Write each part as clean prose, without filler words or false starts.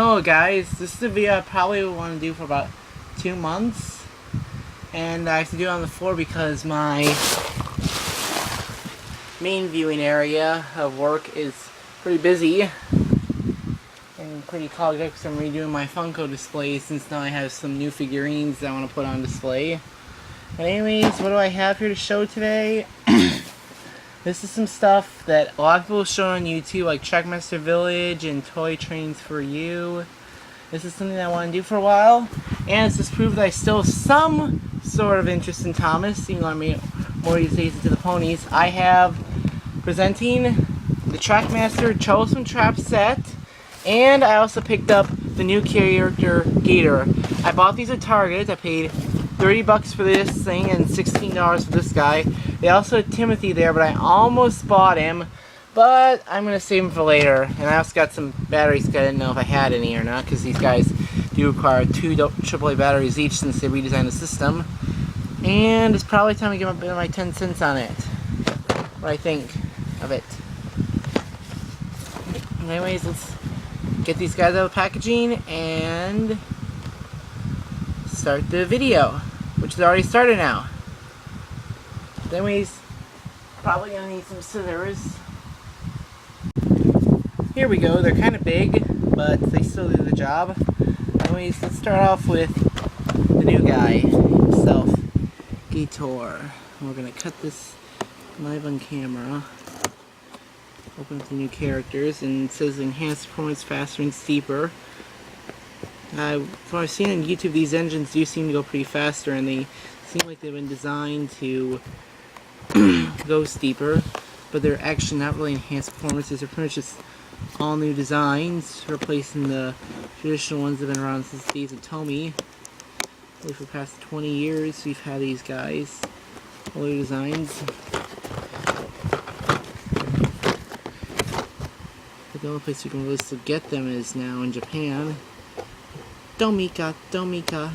Hello guys, this is a video I probably will want to do for about 2 months, and I have to do it on the floor because my main viewing area of work is pretty busy and pretty clogged up because I'm redoing my Funko display since now I have some new figurines that I want to put on display. But anyways, what do I have here to show today? This is some stuff that a lot of people show on YouTube, like Trackmaster Village and Toy Trains for You. This is something that I want to do for a while, and it's just proof that I still have some sort of interest in Thomas, even though I made more these days into the ponies. I have presenting the Trackmaster Troublesome Trap set, and I also picked up the new character Gator. I bought these at Target. I paid $30 for this thing and $16 for this guy. They also had Timothy there, but I almost bought him, but I'm going to save him for later. And I also got some batteries because I didn't know if I had any or not, because these guys do require 2 AAA batteries each since they redesigned the system. And it's probably time to give a bit of my 10 cents on it, what I think of it. Anyways, let's get these guys out of the packaging and start the video, which is already started now. Anyways, probably gonna need some scissors. Here we go. They're kind of big, but they still do the job. Anyways, let's start off with the new guy himself, Gator. We're gonna cut this live on camera. Open up the new characters, and it says enhanced performance, faster and steeper. From what I've seen on YouTube, these engines do seem to go pretty faster, and they seem like they've been designed to go steeper, but they're actually not really enhanced performances. They're pretty much just all new designs, replacing the traditional ones that have been around since the days of Tomy. For the past 20 years, we've had these guys, all new designs. But the only place you can really still get them is now in Japan. Domika, Domika.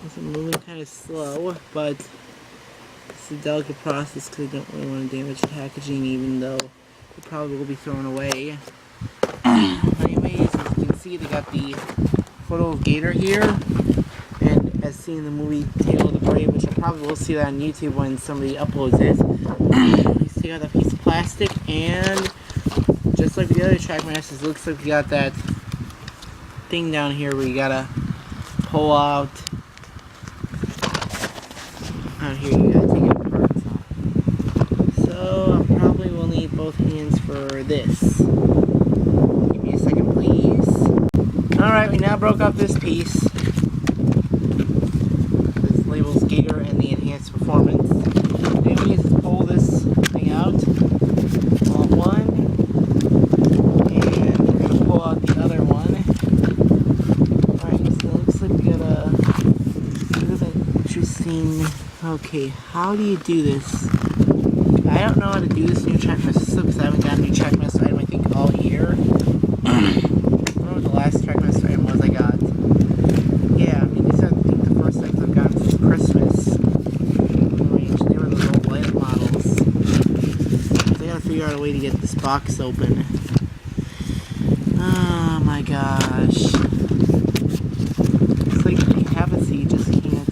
It's moving kind of slow, but it's a delicate process because I don't really want to damage the packaging, even though it probably will be thrown away. Anyways, as you can see, they got the photo of Gator here, and as seen in the movie Tale of the Brave, which I probably will see that on YouTube when somebody uploads it. You see that piece of plastic, and just like the other Trackmasters, it looks like we got that thing down here where you gotta pull out. Out here, you gotta take it apart. So I probably will need both hands for this. Give me a second, please. Alright, we now broke up this piece. This labels Gator and the enhanced performance. Anyways, let's pull this thing out. Pull out one. And we're going to pull out the other one. Alright, so it looks like we got a bit of interesting... Okay, how do you do this? I don't know how to do this new Trackmaster system because I haven't gotten a new Trackmaster item, I think, all year. I don't know what the last Trackmaster item was I got. Yeah, I mean, these are, I think, the first items I've gotten since Christmas. They were those old light models. So I gotta figure out a way to get this box open. Oh my gosh. It's like if you have it so you just can't.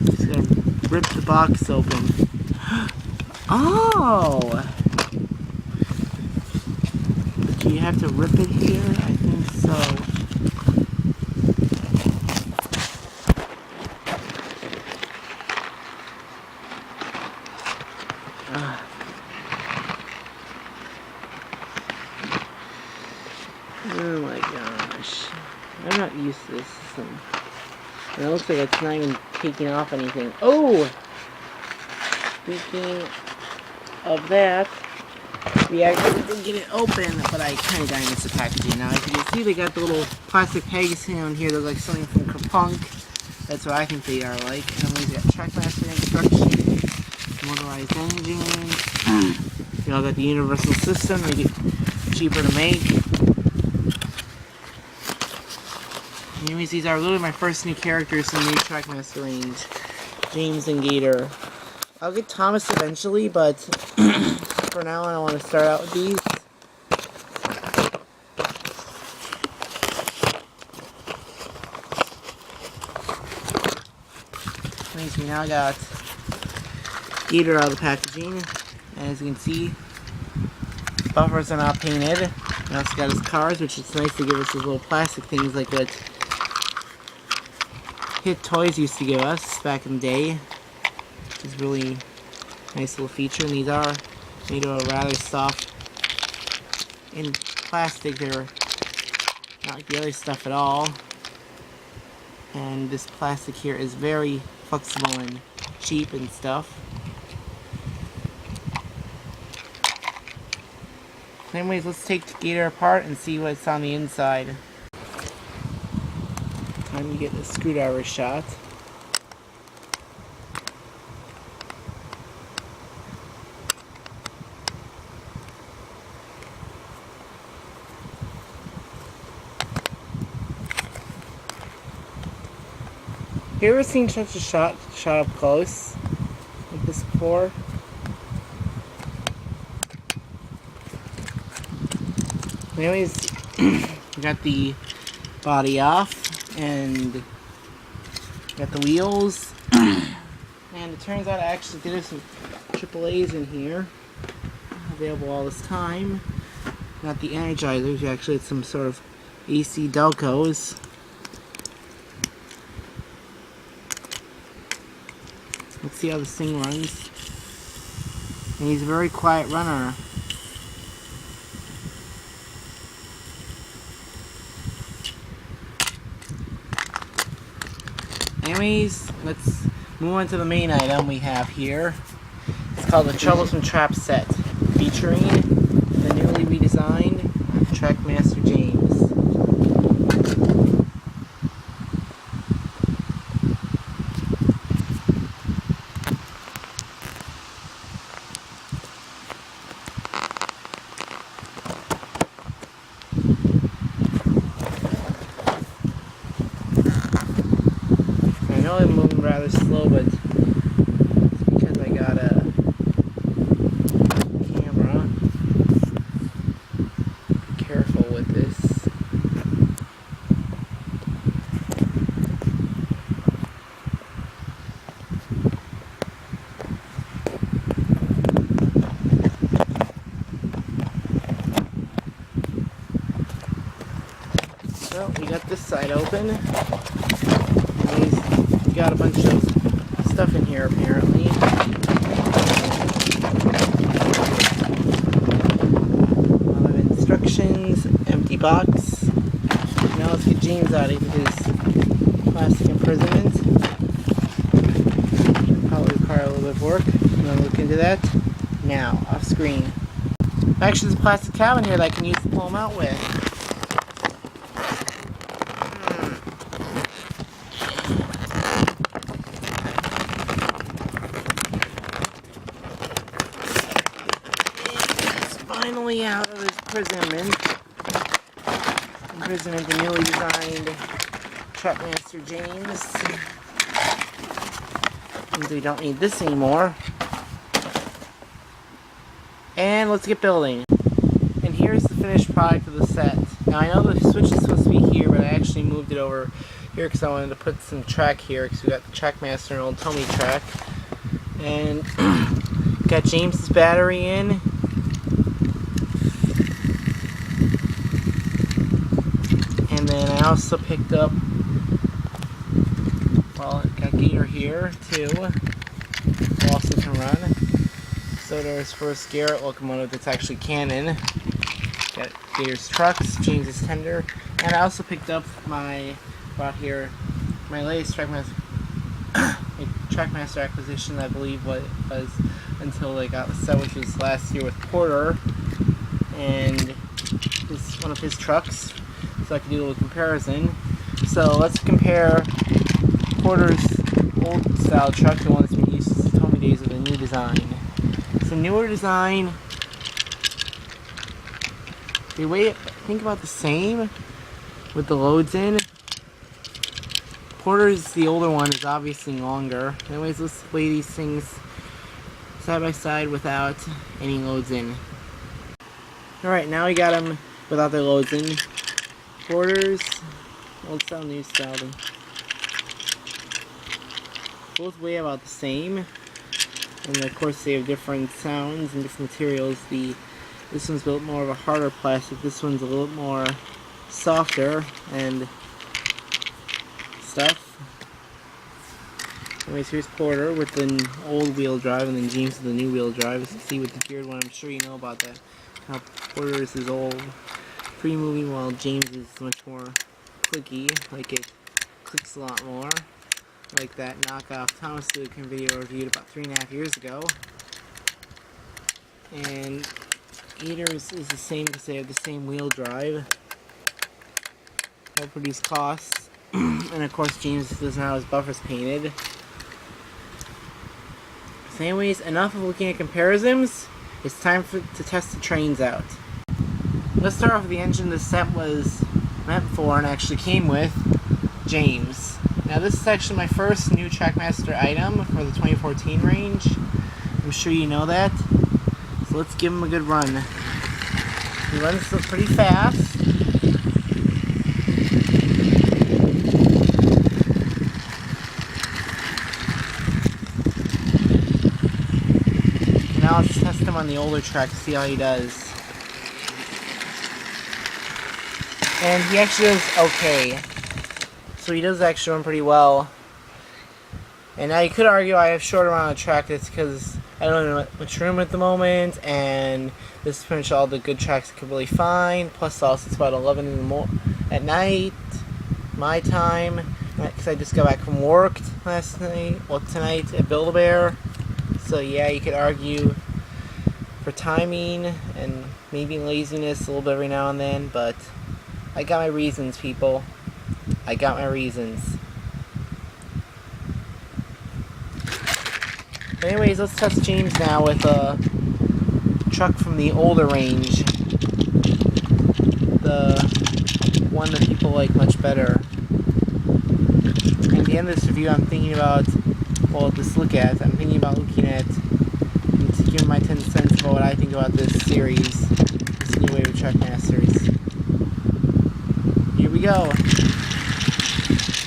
Just gotta rip the box open. Oh! Do you have to rip it here? I think so. Oh my gosh. I'm not used to this system. And it looks like it's not even taking off anything. Oh! Speaking of that, we actually did get it open, but I kind of got into the packaging. Now, as you can see, they got the little plastic pegs down here. They're like something from Kerplunk. That's what I think they are like. And we got Trackmaster instructions, motorized engines. We all got the universal system. They get cheaper to make. Anyways, these are literally my first new characters in the new Trackmaster range. James and Gator. I'll get Thomas eventually, but for now I want to start out with these. Anyways, we now got Gator out of the packaging. And as you can see, buffers are not painted. We also got his cars, which is nice to give us these little plastic things like what Hit Toys used to give us back in the day. Which is really nice little feature. And these are made of a rather soft in plastic. They're not like the other stuff at all. And this plastic here is very flexible and cheap and stuff. Anyways, let's take the Gator apart and see what's on the inside. Time to get the screwdriver shot. Have you ever seen such a shot up close like this before? Anyways, we got the body off and got the wheels, and it turns out I actually did some AAA's in here, available all this time. Got the energizers. We actually had some sort of AC Delcos. Let's see how this thing runs. And he's a very quiet runner. Anyways, let's move on to the main item we have here. It's called the Troublesome Trap Set, featuring the newly redesigned Trackmaster James. I know I'm moving rather slow, but it's because I got a camera. Be careful with this. So we got this side open. Got a bunch of stuff in here apparently. A lot of instructions, empty box. Now let's get James out of his plastic imprisonment. Probably require a little bit of work. I'm going to look into that now, off screen. Actually, there's a plastic tab in here that I can use to pull them out with. Finally out of his imprisonment, the newly designed Trackmaster James. Means we don't need this anymore. And let's get building. And here's the finished product of the set. Now I know the switch is supposed to be here, but I actually moved it over here because I wanted to put some track here, because we got the Trackmaster and old Tommy track. And got James's battery in. And then I also picked up, well, got Gator here too, who also can run. So there's first Garrett locomotive that's actually canon. Got Gator's trucks, James's tender, and I also picked up brought here my latest Trackmaster acquisition, I believe what it was until they got the set, which was last year with Porter, and this is one of his trucks. So I can do a little comparison. So let's compare Porter's old style truck to the one that's been used since the Tommy days with a new design. It's a newer design. They weigh, I think, about the same with the loads in. Porter's, the older one, is obviously longer. Anyways, let's weigh these things side by side without any loads in. Alright, now we got them without their loads in. Porter's, old style, new style. Both weigh about the same. And of course they have different sounds and different materials. This one's built more of a harder plastic, this one's a little more softer and stuff. Anyways, here's Porter with the old wheel drive and then James with the new wheel drive. As you can see with the geared one, I'm sure you know about that. How Porter's is old, free moving, while James is much more clicky, like it clicks a lot more. Like that knockoff Thomas Lucan video reviewed about 3.5 years ago. And Gator's is the same because they have the same wheel drive. They'll produce costs. And of course James doesn't have his buffers painted. So anyways, enough of looking at comparisons. It's time to test the trains out. Let's start off with the engine this set was meant for and actually came with, James. Now this is actually my first new Trackmaster item for the 2014 range. I'm sure you know that. So let's give him a good run. He runs pretty fast. Now let's test him on the older track to see how he does. And he actually does okay. So he does actually run pretty well. And now you could argue I have shorter amount of track. That's because I don't have much room at the moment, and this is pretty much all the good tracks I could really find. Plus also it's about 11 in the at night, my time, because I just got back from work last night, well tonight at Build-A-Bear. So yeah, you could argue for timing and maybe laziness a little bit every now and then, but I got my reasons, people. I got my reasons. But anyways, let's test James now with a truck from the older range. The one that people like much better. And at the end of this review, I'm thinking about, well, just look at, I'm thinking about looking at, and to give my 10 cents about what I think about this series, this new wave of Trackmasters. Here we go.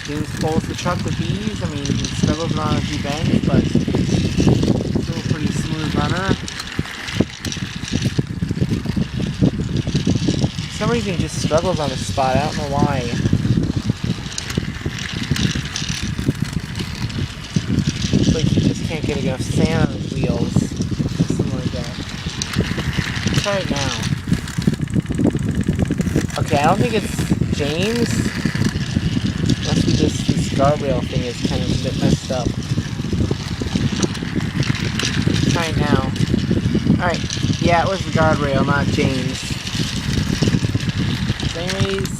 James pulls the truck with ease. I mean, he struggles around a few bends, but still a pretty smooth runner. For some reason he just struggles on the spot. I don't know why. It's like he just can't get enough sand on his wheels. Something like that. Let's try it now. Okay, I don't think it's James. Must be this guardrail thing is kind of a bit messed up. Let's try it now. Alright, yeah, it was the guardrail, not James. So anyways,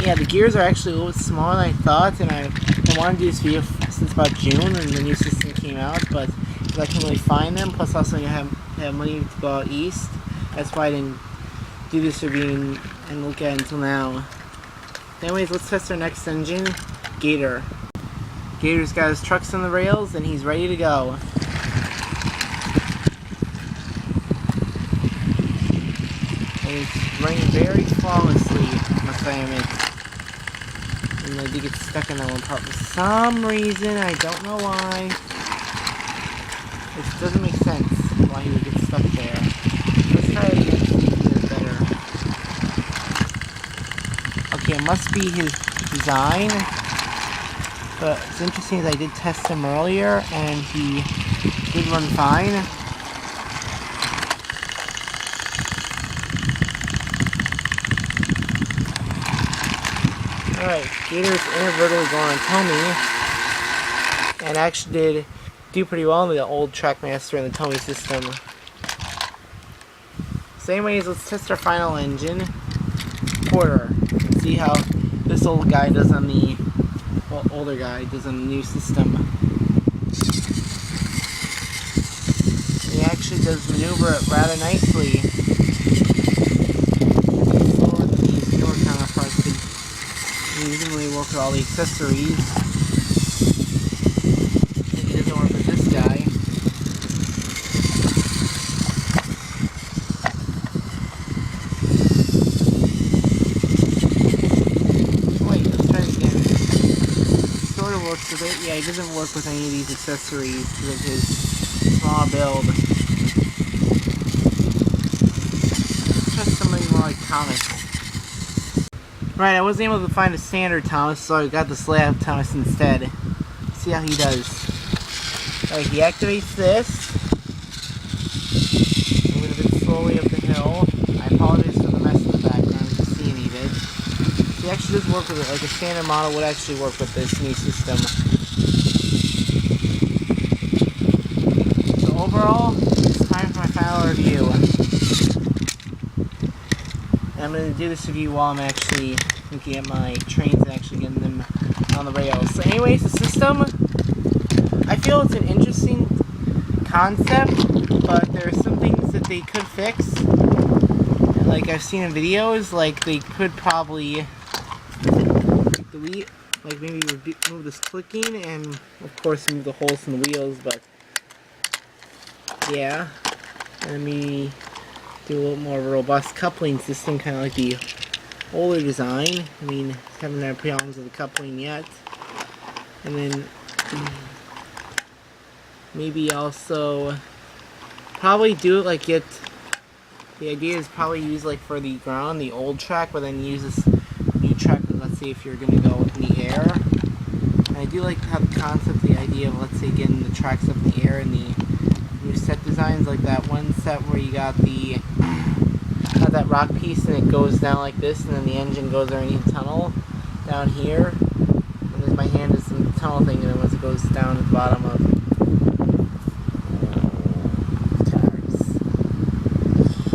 yeah, the gears are actually a little bit smaller than I thought, and I wanted to do this video since about June when the new system came out, but I couldn't really find them, plus also I have money to go out east. That's why I didn't do this review and look at it until now. Anyways, let's test our next engine, Gator. Gator's got his trucks on the rails and he's ready to go. And he's running very flawlessly, must I admit. And I did get stuck in that one part for some reason, I don't know why. It doesn't make sense why he would get stuck there. Let's try it again, see if he does better. Okay, it must be his design, but it's interesting that I did test him earlier and he did run fine. Alright, Gator's inadvertently going on Tommy, and actually did do pretty well in the old Trackmaster and the Tommy system. So anyways, let's test our final engine, Porter. See how this old guy does on the, well, older guy does on the new system. He actually does maneuver it rather nicely. Slower than these newer counterparts, but he doesn't really work with all the accessories. works with it. Yeah, he doesn't work with any of these accessories because of his small build. Let's try somebody more like Thomas. Right, I wasn't able to find a standard Thomas, so I got the slab Thomas instead. Let's see how he does. Alright, he activates this. Moving a bit slowly up the hill. I apologize for the mess in the background if you see any of it. He actually does work with it, like a standard model would actually work with this new system. So overall, it's time for my final review. And I'm going to do this review while I'm actually looking at my trains and actually getting them on the rails. So anyways, the system, I feel it's an interesting concept, but there are some things that they could fix. Like I've seen in videos, like they could probably delete, like maybe move this clicking and of course move the holes in the wheels, but yeah. And maybe do a little more robust coupling system, kind of like the older design. I mean, haven't had problems with the coupling yet. And then maybe also probably do it like the idea is probably use like for the ground, the old track, but then use this new track, let's say if you're going to go in the air. And I do like to have the concept, the idea of, let's say, getting the tracks up in the air and the new set designs, like that one set where you got that rock piece and it goes down like this, and then the engine goes underneath the tunnel down here. And then my hand is in the tunnel thing, and then once it goes down at the bottom of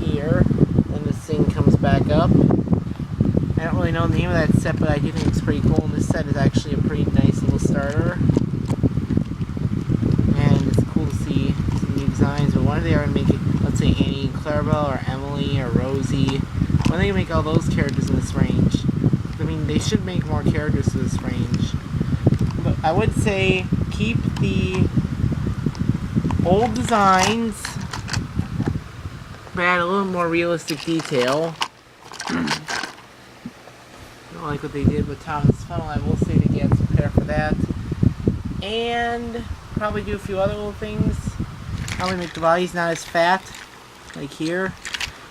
here, then this thing comes back up. I don't really know the name of that set, but I do think it's pretty cool, and this set is actually a pretty nice little starter. And it's cool to see some new designs, but one of they are going to make it, let's say Annie and Clarabelle, or Emily, or Rosie. When they make all those characters in this range, I mean, they should make more characters to this range. But I would say keep the old designs, but add a little more realistic detail. I don't like what they did with Thomas' funnel. I will say that you have to prepare for that. And probably do a few other little things. Probably make the bodies not as fat, like here.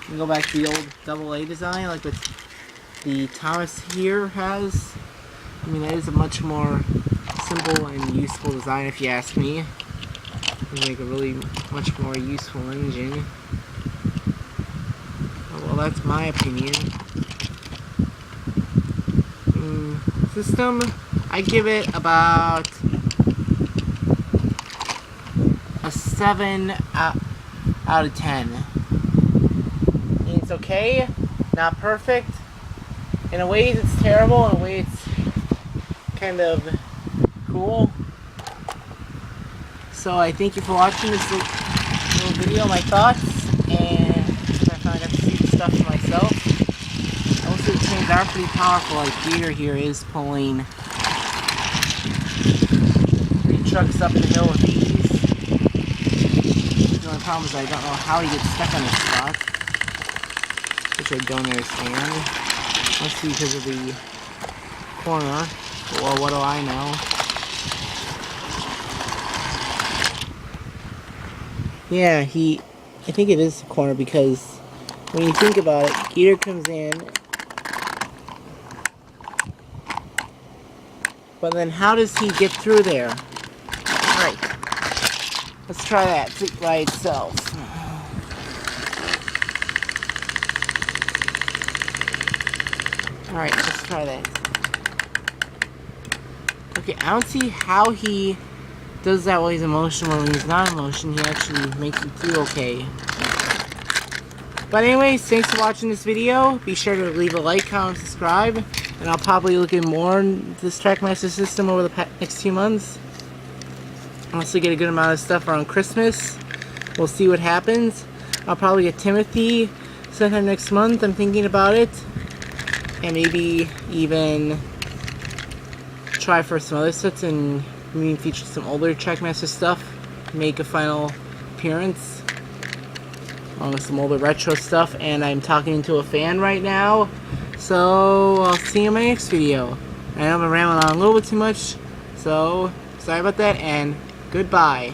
And go back to the old AA design, like what the Thomas here has. I mean, that is a much more simple and useful design, if you ask me. It'll make a really much more useful engine. Well, that's my opinion. System, I give it about a 7 out of 10. It's okay, not perfect. In a way it's terrible, in a way it's kind of cool. So I thank you for watching this little video, my thoughts, and I finally got to see the stuff for myself. Also, the trains are pretty powerful. Like Gator here is pulling 3 trucks up the hill with ease. The only problem is I don't know how he gets stuck on this spot, which I don't understand. Must be because of the corner. Well, what do I know? Yeah, I think it is the corner, because when you think about it, Gator comes in, but then how does he get through there? Alright, let's try that by itself. Alright, let's try that. Okay, I don't see how he does that while he's in motion, when he's not in motion, he actually makes it through okay. But anyways, thanks for watching this video. Be sure to leave a like, comment, subscribe, and I'll probably look at more in this Trackmaster system over the next few months. I'll also get a good amount of stuff around Christmas. We'll see what happens. I'll probably get Timothy sometime next month. I'm thinking about it. And maybe even try for some other sets and maybe feature some older Trackmaster stuff. Make a final appearance along with some older retro stuff. And I'm talking to a fan right now. So I'll see you in my next video. I know I'm rambling on a little bit too much. So, sorry about that, and goodbye.